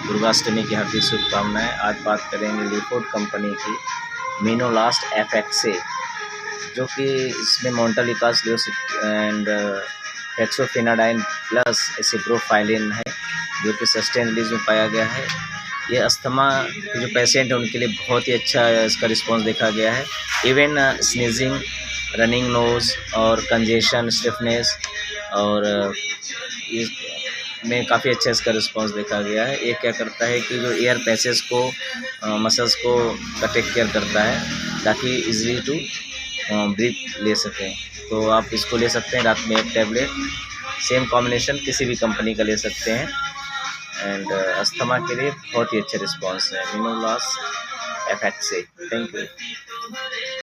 दुर्गाष्टमी की हार्दिक शुभकामनाएं। आज बात करेंगे लिफोर्ड कंपनी की मिनोलास्ट FX से, जो कि इसमें मोंटेलिकास एंड हेक्सोफेनाडाइन प्लस एसिप्रोफाइलिन है, जो कि सस्टेन रिलीज में पाया गया है। ये अस्थमा के जो पेशेंट हैं उनके लिए बहुत ही अच्छा इसका रिस्पॉन्स देखा गया है। इवन स्नीजिंग, रनिंग नोज़ और कंजेशन, स्टिफनेस और ये में काफ़ी अच्छा इसका रिस्पॉन्स देखा गया है। ये क्या करता है कि जो एयर पैसेज को मसल्स को का टेक केयर करता है, ताकि इजीली टू ब्रीथ ले सकें। तो आप इसको ले सकते हैं रात में 1 टैबलेट, सेम कॉम्बिनेशन किसी भी कंपनी का ले सकते हैं। एंड अस्थमा के लिए बहुत ही अच्छा रिस्पॉन्स है मिनोलास्ट FX से। Thank you.